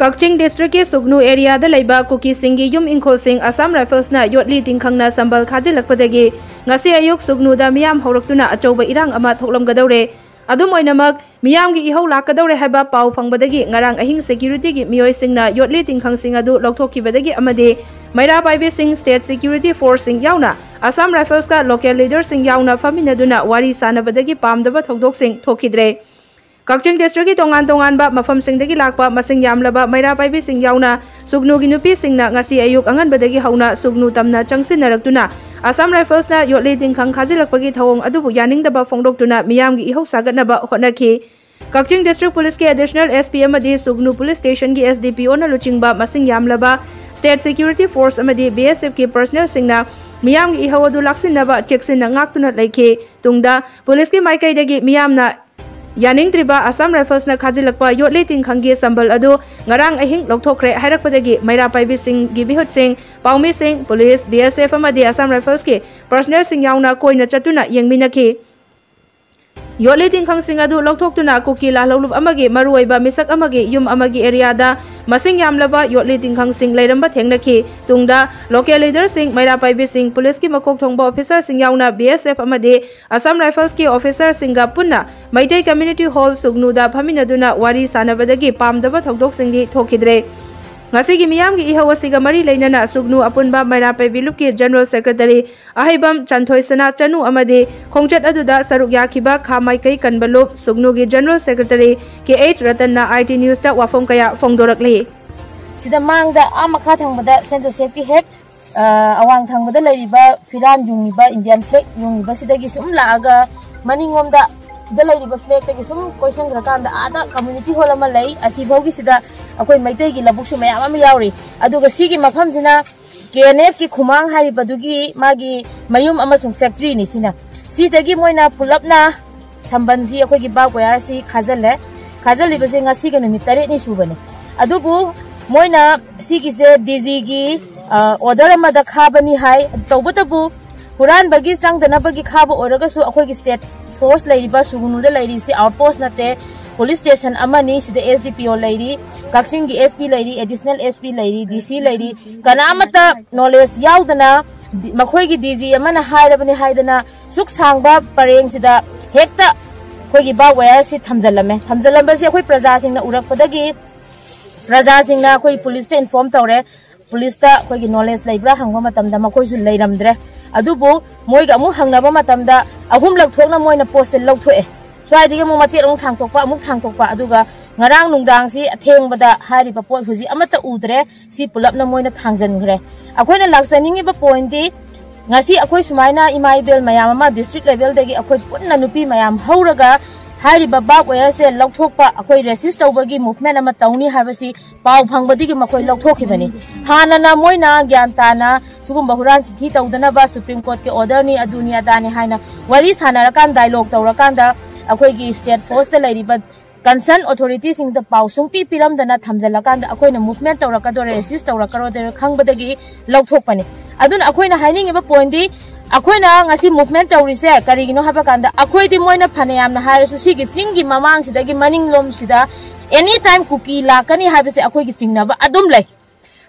Kakching district के सुगनु area लेबा cookie सिंगी yum इंखोसिंग Assam राइफल्सना योटली तिंखंगना संबल खाजिलकपदगी ngasi ayuk sugnuda miyam hawraktuna achouba irang ama thoklamgadoure adum oinamak miyam gi ihau lakadore haba pau fangbadagi ngarang ahing security gi miyoi singna yotli tingkhangsing adu lokthokibadagi amade maira paibe sing state security force sing yauna asam rifles ka local leader sing yauna faminaduna wari sanabadagi pamdaba thokdok sing thokidre Kakching district की तोंगान तोंगान बा मफम सिंगदगी लाकपा मसिंग यामलबा मैरा पाइबी सिंग याउना सुगनु की नुपी सिंगना ngasi ayuk anganbadagi hauna sugnu tamna changsinaraktuna Assam राइफल्सना योटली तिंखंग खाजिलकपगी थवोंग अदुबु यानिंगदबा फोंदोक्तुना मियामगी इहौ सागतनबा होटनाखि कक्चिंग डिस्ट्रिक्ट पुलिस के एडिशनल एसपी अमदी सुगनु पुलिस स्टेशन की एसडीपीओ ना लुचिंगबा मसिंग यामलबा स्टेट सिक्योरिटी फोर्स अमदी बीएसएफ के पर्सनल सिंगना मियामगी इहौ अदु लाक्सिनबा चेक्सिन ngaktuna लाइखे तुंगदा पुलिस की माइकैदगी मियामना यानिंगत्रिबा असम राइफल्सना खाजिलकपा योटली तिंखंगी संबल अदु ngarang ahing lokthokre hairakpadagi maira paibi sing gi bihut sing paumi sing police BSF amadi asam rifles ke personnel sing yauna koina chatuna yengminaki योटली तिंखंग सिंग अदु लौथोक्तुना कुकी लालौलुब अमगे मरुइबा मिसक अमगे युम अमगे एरिया दा मसिंग यामलबा योटली तिंखंग सिंग लेरंबा थेंगनखि तुंगदा लोकल लीडर सिंग मैरा पाइबी सिंग police की मकोक थोंबा officer सिंग याउना BSF अमदे Assam rifles की officer सिंगा पुन्ना Meitei community hall सुगनुदा फमिनदुना वारी सानबदगी पामदबा थोकदोक सिंगी थोखिद्रे ngasi miyam gi ihaw asiga mari leinana sugnu apunba maira paibi lup ki general secretary ahibam chanthoi sana chanu amade khongjat aduda saruk yakhiba khamai kai kanbalup sugnu gi general secretary KH Ratanna IT news ta wafom kaya fongdorakli sida mangda amakha thangbada central safety head awang thangbada leiriba firan jungiba indian flag jungiba sidagi sum laaga maningomda दलाइरिबा flag तगी सुम question ग्रकांद आदा community hall अमा लई असि भौगी सिदा अखोय मैतै गी लबुक सु मयाम अमा यावरी अदुगा सिगी मफम जिना केएनएफ की खुमांग हारि बदुगी मागी मयुम अमसुंग फैक्ट्री नि सिना सिदगी मोइना पुलपना संबंजी अखोय गी बाग वयार सि खाजलिबा से ngasi गा निमित तरे नि सुबने अदुबु मोइना सिगी से डीजी गी ऑर्डर अमा दा खाबनी हाय तौबतबु पुरान बगी संगदना बगी खाब ओरगा सु अखोय गी स्टेट फोर्स लेरिबा सुगुनु दे लेरी से आउटपोस्ट नते पुलिस स्टेशन अमनी सिदे एसडीपीओ लेरी कक्सिंग की एसपी लेरी एडिशनल एसपी लेरी डीसी लेरी कनामता नॉलेज याउदना मखोय की डीजी अमना हायरबनी हायदना सुख सांगबा परेंग सिदा हेक्ता खोय की बा वेयर से थमजलमे से खोय प्रजा सिंह ना उरकपदगी प्रजा सिंह ना खोय पुलिस से इन्फॉर्म तौरे पुलिस ता खोय की नॉलेज लेब्रा हंगबा मतमदा मखोय सु लेरमद्रे अदुबो मोइगा अमु हंगनाबा मतमदा अहुम लौथोकना मोइना पोस्ट लौथोए स्वाइदिगे मु मचेर अमु थांगतोकपा अदुगा ngarang nungdang si athengbada hariba pot huji amata udre si pulapna moina thangjangre akoina laksaningi ba point di ngasi akoi sumaina imaibel mayam ama district level dagi akoi punna nupi mayam hauraga hariba bab waya se lauthokpa akoi resist tawbagi movement ama tawni habasi pau phangbadigi makoi lauthokibani hanana moina gyantana sugum bahuran sithi tawdana ba supreme court ke order ni adunia dani haina wari sanarakan dialogue tawrakanda akoi gi state force te lairiba concern authorities in the pausung pi piram dana thamjalakan akoina movement tawrakadore resist tawrakaro khangbadagi lauthokpani adun akoina haining iba point di akoina ngasi movement tawrise karigino habakanda akoi di moina phanayam na harasu sigi chingi mamang sidagi maning lom sida anytime Kuki lakani habase akoi gi chingnaba adum lai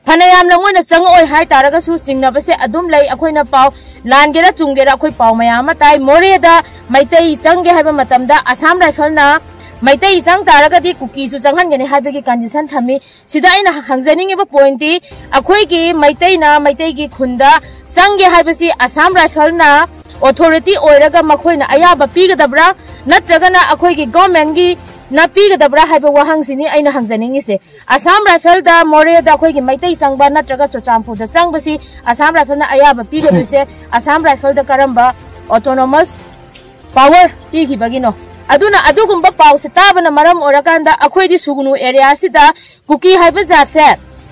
phanayam la moina changoi hai taraga su chingnaba se adum lai akoina pau langera chungera akoi pau mayama tai moreda maitai changge haba matamda Assam rifle na Meitei संग तारगदी cookie सु संगहनगने हाबेगी condition थमी सिदा आइना हंगजनिंगेबा point दी अखोइगी मैतैगी खुंदा संगे हाबेसी Assam rifle ना authority ओइरगा मखोइना अयाबा पीगदबरा नत्रगना अखोइगी government गी ना पीगदबरा हाबे वहांगसिनी आइना हंगजनिंगिसे असम राइफल दा मोरे दा अखोइगी मैतै संगबा नत्रगा चोचामपु दा संगबसी असम राइफल ना अयाबा पीगदुसे असम राइफल दा करंबा ऑटोनोमस पावर पीगिबगिनो aduna adugumba pause tabana maram orakanda akhoi di sugnu area sida Kuki haiba jat se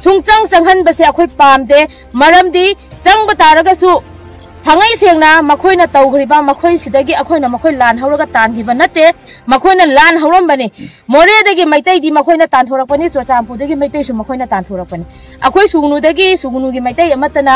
sungchang changhan base akhoi pamde maram di changba taraga su thangai sengna makhoina tawgriba makhoi sidagi akhoina makhoi lan hawraga tangiba nate makhoina lan hawram bani more dagi maitai di makhoina tan thorakpani chochampu dagi maitai su makhoina tan thorakpani akhoi sugnu gi maitai amatana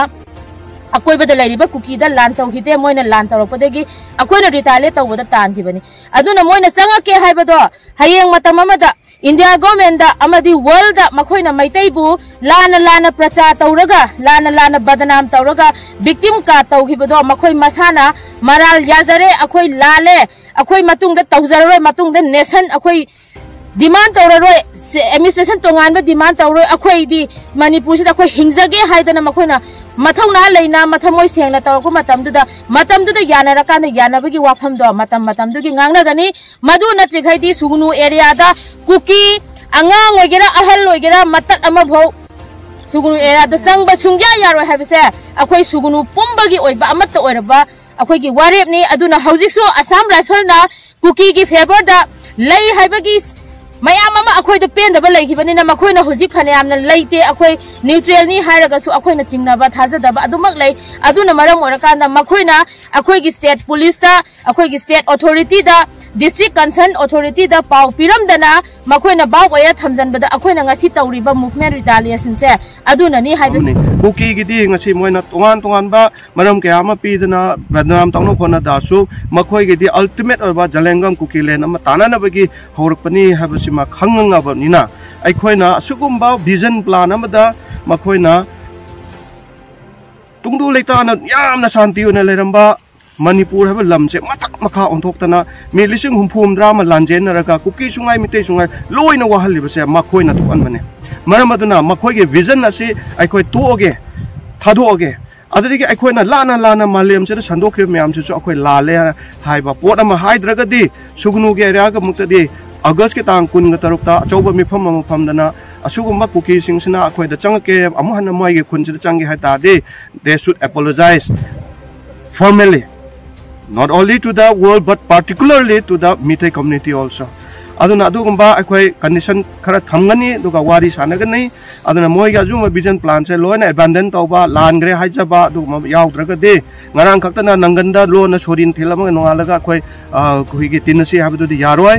अकोइबदा लैरिबा कुकीदा लान तौहिदे Moina लान तौरपदगी अकोइना रिटाले तौबदा तानगिबनी अदुना Moina चंगके हाइबदो हयेंग मतम अमदा India government दा अमदी world दा मखोइना मैतैबु लाना लाना प्रचार तौरगा लाना लाना बदनाम तौरगा victim का तौहिबदो मखोइ मसाना मराल याजरे अखोइ लाले अखोइ मतुंगदा तौजररोय मतुंगदा नेशन अखोइ डिमांड तौररोय एडमिनिस्ट्रेशन तोंगानबा डिमांड तौरोय अखोइ दि मणिपुर से अखोइ हिंगजगे हाइदना मखोइना मथौना लेना मथमोय सेंगना तौरको मतमदुदा यानरकान यानबगी वाफमदो मतमदुगी ngangnagani मदु नत्रिखैदि सुगनु एरिया दा कुकी अंगांग ओइगेरा अहल ओइगेरा मतक अमा भौ सुगनु एरिया दा संगबा सुंग्या यारो हाबिसे अखोइ सुगनु पुंबगी ओइबा अमत ओइरबा अखोइगी वारेपनि अदुना हौजिकसो असम राइफल ना कुकी की फेवर दा लई हाइबगी मैम अखोद पेंदब लेखिबनी मखोइना हुजिक फनेयामना लेते अखोइ न्यूट्रल नि हाइरगसु अखोइना चिंगनाबा थाजदब अदुमक लै अदुना मरम ओरकांदा मखोइना अखोइगी स्टेट पुलिस दा अखोइगी स्टेट अथॉरिटी दा डिस्ट्रिक्ट कंसर्न अथॉरिटी दा पाउ पिरमदना मखोइना बाव ओया थमजनबदा अखोइना ngasi तौरिबा मूवमेंट रिटालिएशन से अदुना नि हाइबनी कुकी गिदी ngasi मोइना तोंगान बा मरम के आमा पीदना बदनाम तौनो खोना दासु मखोइ गिदी अल्टीमेट ओरबा जलेंगम कुकी लेन अमा तानानबगी हौरकपनी हाबसि मा खंगंगाबनिना अखोइना असुगुम्बा विजन प्लान अमदा मखोइना तुंगदु लेताना यामना शांति ओना लेरंबा मणिपुर है लमसे मथक मखा ओंथोक्तना मे लिसिंग हुमफुमद्रा मा लांजेनरगा कुकी सुंगाई मिते सुंगाई लोइना वाहलिबसे मखोइना तुअनबने मरम अदुना मखोइगे विजन असे अखोइ तोगे थादोगे अदरिगे अखोइना लाना लाना मालेम से संदोख्रे म्याम से अखोइ लाले हाइबा पोट अमा हाइद्रगदि सुगनु गे एरिया ग मुक्तदि अगस्त के तांग कुन तरुक्ता अचौबा मिफम मफमदना असुगुम्बा कुकी सिंगसना अखोइदा चंगके अमुहन मोइगे खुनसिदा चंगे हाइतादे they should apologize formally not only to the world but particularly to the Meitei community also aduna adugumba akhoi condition khara thamgani duga wari sanagani aduna moiga juma vision plan se loina abandon tauba langre haijaba duguma yaudраga de ngarang khaktana nanganda lo na sorin thilama nongalaga akhoi kuigi tinasi habadu di yaroi